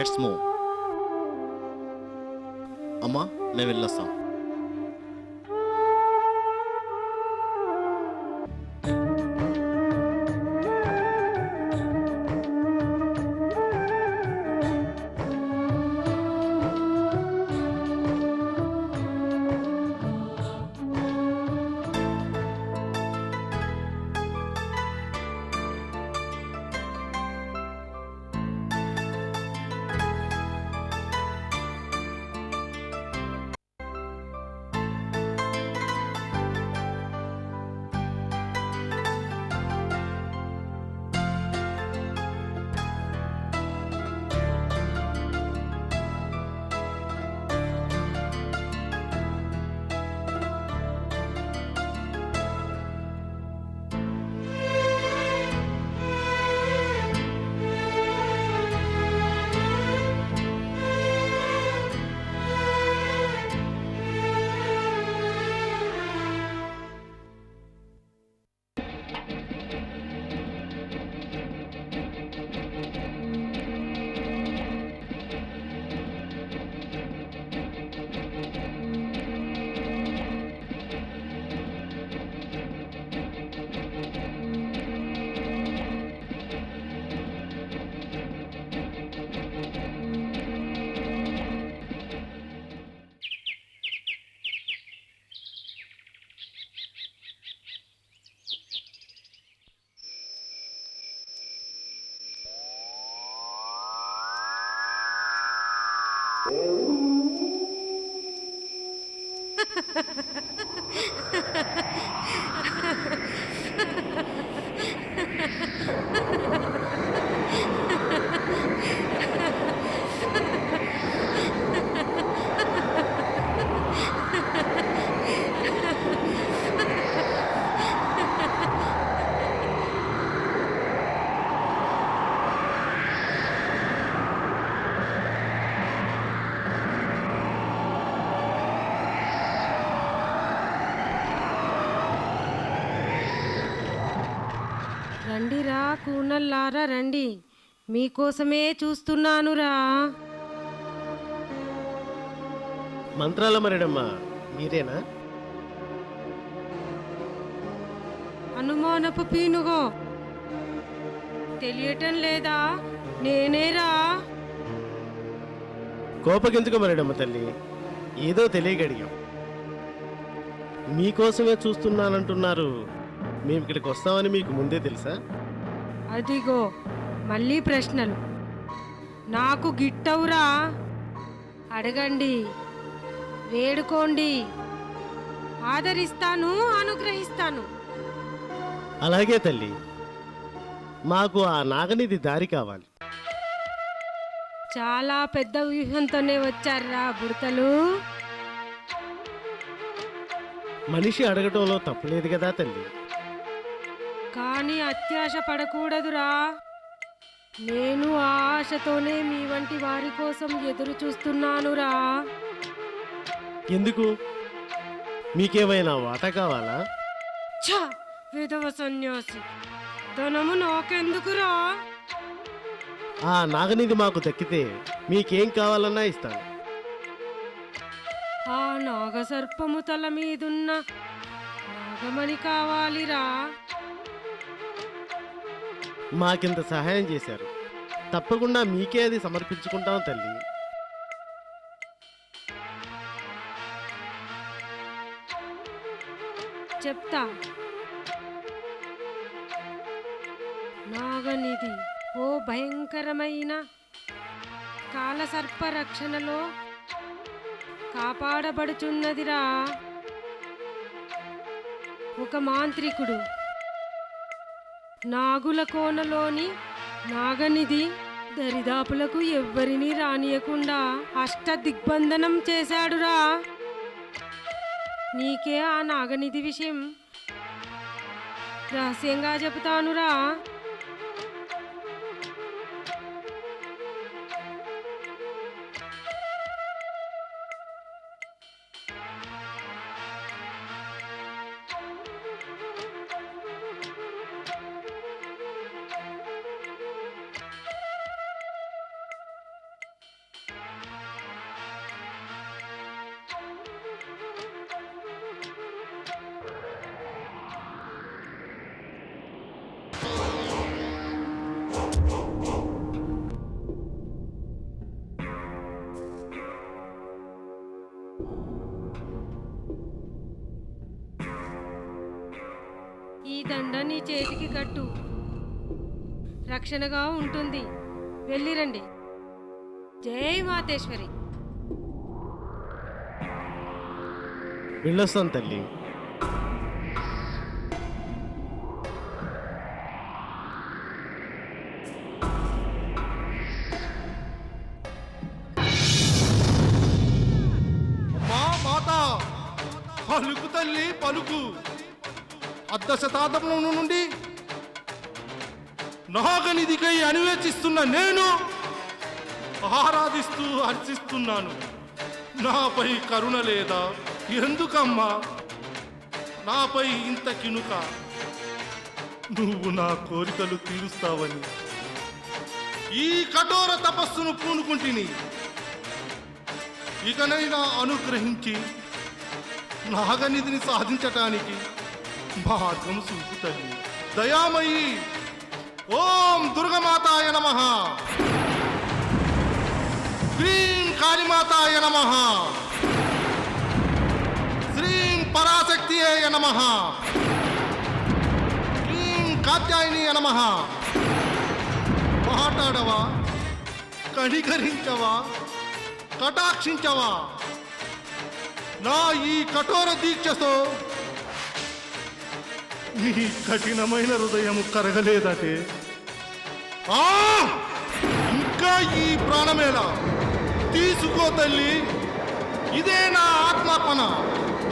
Let's move. అమ్మా మేము వెళ్ళొస్తాం. రండిరా కూనల్లారా రండి, మీకోసమే చూస్తున్నానురా. మంత్రాల మరిడమ్మా మీరేనా? అనుమానపు పీనుగో తెలియటం లేదా? నేనేరా. కోపగించుకో మరిడమ్మ తల్లి, ఏదో తెలియగడిగాం. మీకోసమే చూస్తున్నానంటున్నారు. మేము ఇక్కడికి వస్తామని మీకు ముందే తెలుసా? అదిగో మళ్ళీ ప్రశ్నలు. నాకు గిట్టవురా. అడగండి, వేడుకోండి, ఆదరిస్తాను, అనుగ్రహిస్తాను. అలాగే తల్లి, మాకు ఆ నాగనిధి దారి కావాలి. చాలా పెద్ద వ్యూహంతోనే వచ్చారా బుడతలు. మనిషి అడగటంలో తప్పులేదు కదా తల్లి. కానీ అత్యాశ పడకూడదురా. నేను ఆ ఆశతోనే మీ వంటి వారి కోసం ఎదురు చూస్తున్నానురా. ఎందుకు? మీకేమైనా వాటా కావాలా? ఛ, విధవ సన్యాసి, ధనము నాకెందుకురా. ఆ నాగనిధి మాకు దక్కితే మీకేం కావాలన్నా ఇస్తాను. ఆ నాగసర్పము తల మీదున్న నాగమణి కావాలిరా. మాకింత సహాయం చేశారు, తప్పకుండా మీకే అది సమర్పించుకుంటాం తల్లి. చెప్తా. నాగనిధి ఓ భయంకరమైన కాలసర్ప రక్షణలో కాపాడబడుచున్నదిరా. ఒక మాంత్రికుడు నాగుల కోనలోని నాగనిధి దరిదాపులకు ఎవ్వరినీ రానియకుండా అష్ట దిగ్బంధనం చేశాడురా. నీకే ఆ నాగనిధి విషయం రహస్యంగా చెబుతానురా. ఈ దండ నీ చేతికి కట్టు, రక్షణగా ఉంటుంది. వెళ్ళిరండి. జై మాతేశ్వరి. వెళ్ళొస్తాం తల్లి. అమ్మా మాత, పలుకు తల్లి పలుకు. అర్ధ శతాబ్దం నుండి నాగనిధికై అన్వేషిస్తున్న నేను ఆరాధిస్తూ అర్చిస్తున్నాను. నాపై కరుణ లేదా? ఎందుకమ్మా నాపై ఇంత కినుక? నువ్వు నా కోరికలు తీరుస్తావని ఈ కఠోర తపస్సును పూనుకుంటుని. ఇకనైనా అనుగ్రహించి నాగనిధిని సాధించటానికి మార్గం చూపుతుంది. దయామయి. ఓం దుర్గమాతాయ నమః. హ్రీం కాళీమాతాయ నమః. శ్రీం పరాశక్తియే నమః. హ్రీం కాత్యాయని నమః. మాట్లాడవా, కనికరించవా, కటాక్షించవా? నా ఈ కఠోర దీక్షతో నీ కఠినమైన హృదయము కరగలేదటే. ఇంకా ఈ ప్రాణమేలా? తీసుకో తల్లి, ఇదే నా ఆత్మార్పణ.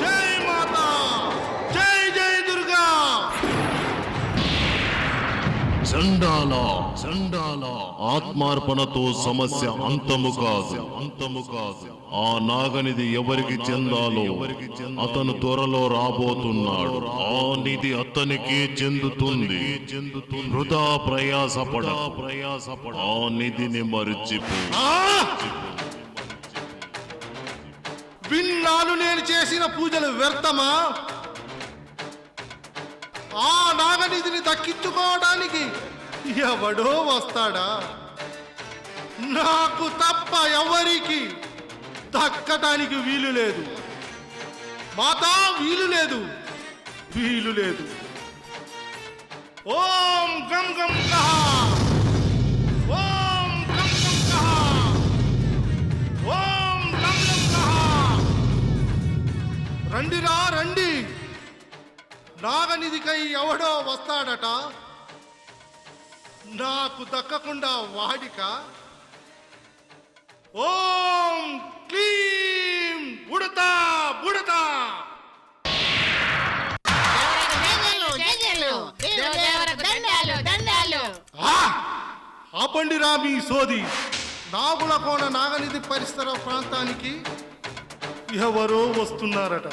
జై మాతా, జై జై దుర్గా. చండాల ఆత్మార్పణతో సమస్య అంతము కాదు. ఆ నాగనిధి ఎవరికి చెందాలో అతను త్వరలో రాబోతున్నాడు. ఆ నిధి అతనికే చెందుతుంది. వృధా ప్రయాసపడ. ఆ నిధిని మరిచిపో. విన్నాళ్ళు నేను చేసిన పూజలు వ్యర్థమా? ఆ నాగనిధిని దక్కించుకోవడానికి ఎవడో వస్తాడా? నాకు తప్ప ఎవరికి దక్కటానికి వీలు లేదు. మాతా, వీలు లేదు, వీలు లేదు. ఓం గం గం కహ. ఓం గం గం కహ. ఓం లం లం కహ. రండిరా రండి. నాగనిధికై ఎవడో వస్తాడట. నాకు దక్కకుండా వాడిక. ఓం క్లీం బుడతా బుడతా. ఆపండిరా మీ సోది. నాగులకోన నాగనిధి పరిసర ప్రాంతానికి ఎవరో వస్తున్నారట.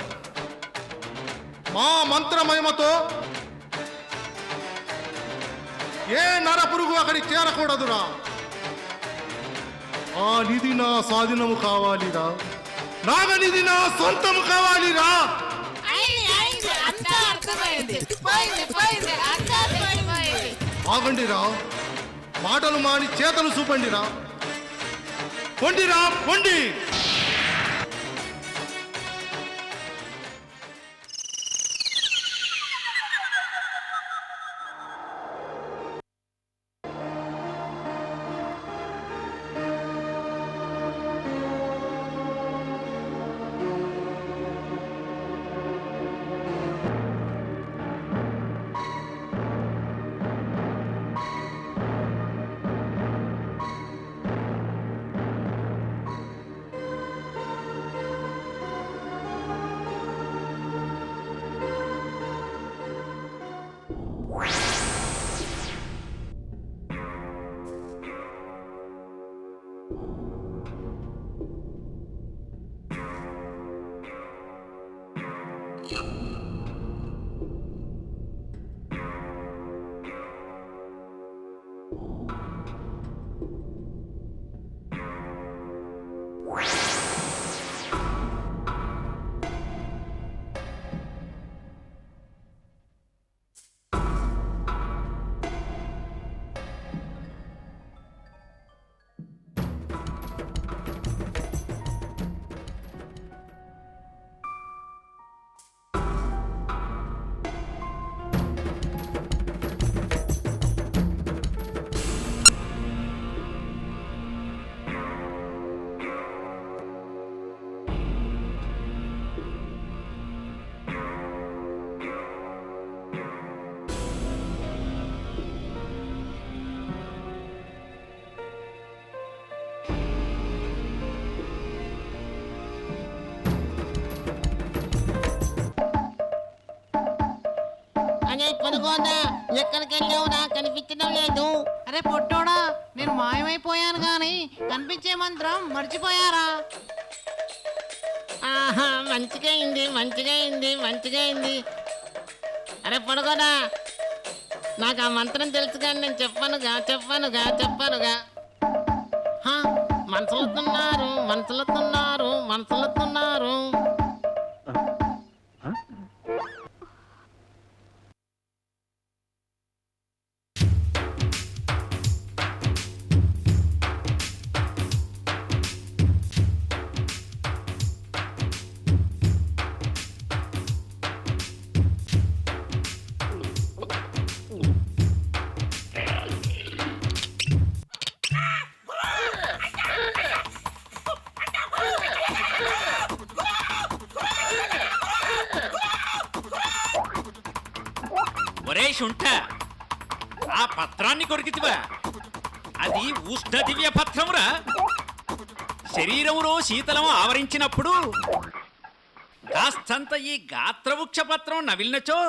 మా మంత్రమహిమతో ఏ నరపురుగు అక్కడికి చేరకూడదురా. ఆ నిధి నా స్వాధీనము కావాలిరా. నాగనిధి నా సొంతము కావాలిరా. ఆగండిరా, మాటలు మాని చేతలు చూపండిరా. పొండిరా పొండి. అరే పనుకోదా, ఎక్కడికి వెళ్ళావురా? కనిపించడం లేదు. అరే పొట్టోడా, నేను మాయమైపోయాను గాని కనిపించే మంత్రం మర్చిపోయారా? ఆహా, మంచిగా అయింది, మంచిగా అయింది, మంచిగా అయింది. అరే పనుకోదా, నాకు ఆ మంత్రం తెలుసు కానీ నేను చెప్పానుగా. హా, మనసులుతున్నారు. ఒరే శుంఠ, ఆ పత్రాన్ని కొరికితివా? అది ఉష్ణ దివ్య పత్రమురా. శరీరంలో శీతలం ఆవరించినప్పుడు కాస్తంత ఈ గాత్రవృక్ష పత్రం నవిలినచో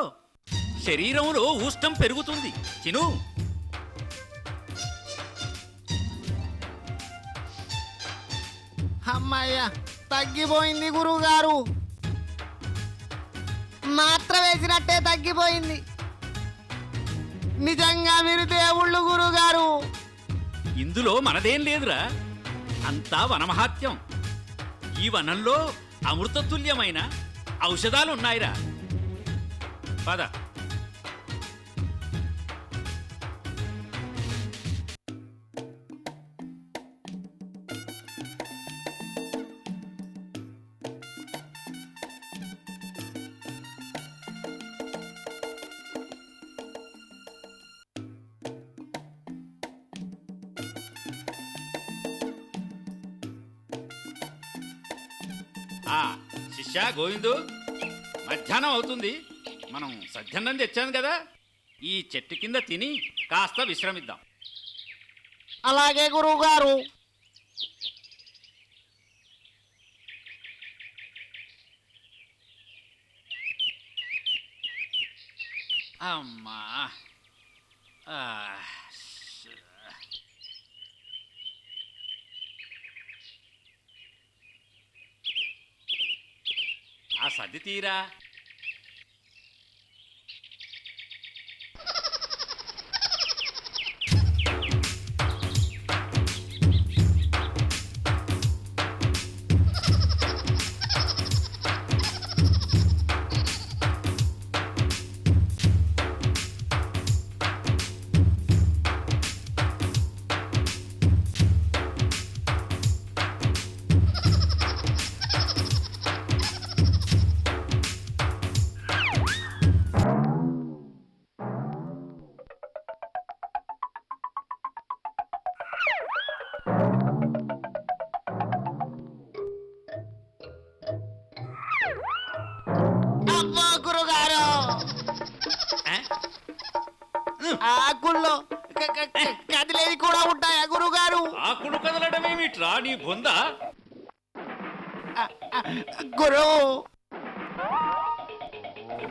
శరీరంలో ఉష్ణం పెరుగుతుంది. తిను. అమ్మాయ్య, తగ్గిపోయింది గురువుగారు. మాత్ర వేసినట్టే తగ్గిపోయింది. నిజంగా మీరు దేవుళ్ళు గురువుగారు. ఇందులో మనదేం లేదురా, అంతా వనమహాత్యం. ఈ వనంలో అమృతతుల్యమైన ఔషధాలున్నాయిరా. పద. శిష్యా గోవిందు, మధ్యాహ్నం అవుతుంది. మనం సజ్జన్నం తెచ్చాను కదా, ఈ చెట్టు కింద తిని కాస్త విశ్రమిద్దాం. అలాగే గురువుగారు. అమ్మా, ఆ సర్ది తీరా. అబ్బో గురుగారు, ఆకుల్లో కదిలేవి కూడా ఉంటాయా గురుగారు? ఆకులు కదలడమేమిట్రా నీ బొంద? గురు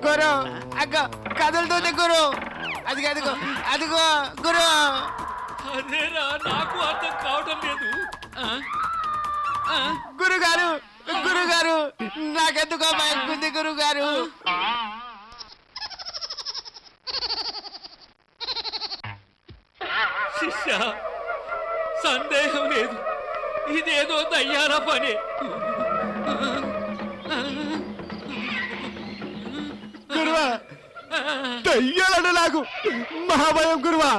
గురు, అగ్గ కదులుతుంది గురు. అదిగో అదిగో గురు. అదేరా, నాకు అర్థం కావడం లేదు. గురుగారు గురుగారు, నాకెందుకో భయంకుంది గురుగారు. శిష్య, సందేహం లేదు, ఇదేదో దయ్యాల పని. గురువా, దయ్యాలంటే నాకు మహాభయం గురువా.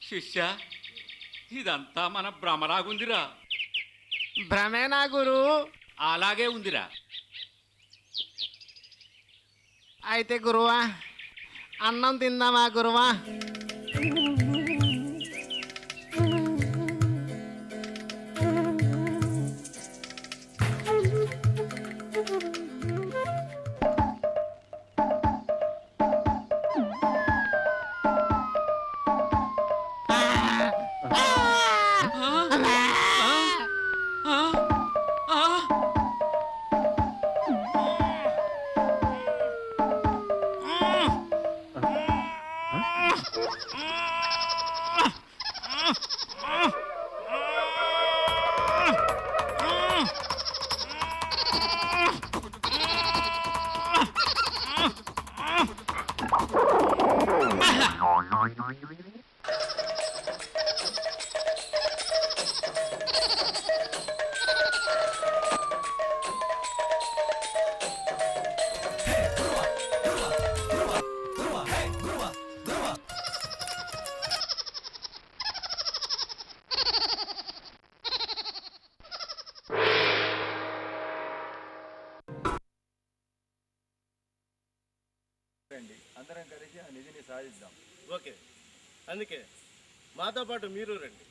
శిష్య, ఇదంతా మన భ్రమలాగుందిరా. భ్రమేనా గురు? అలాగే ఉందిరా. అయితే గురువా, అన్నం తిందామా గురువా? రండి, అందరం కలిసి ఆ నిధిని సాధిద్దాం. ఓకే, అందుకే మాతో పాటు మీరు రండి.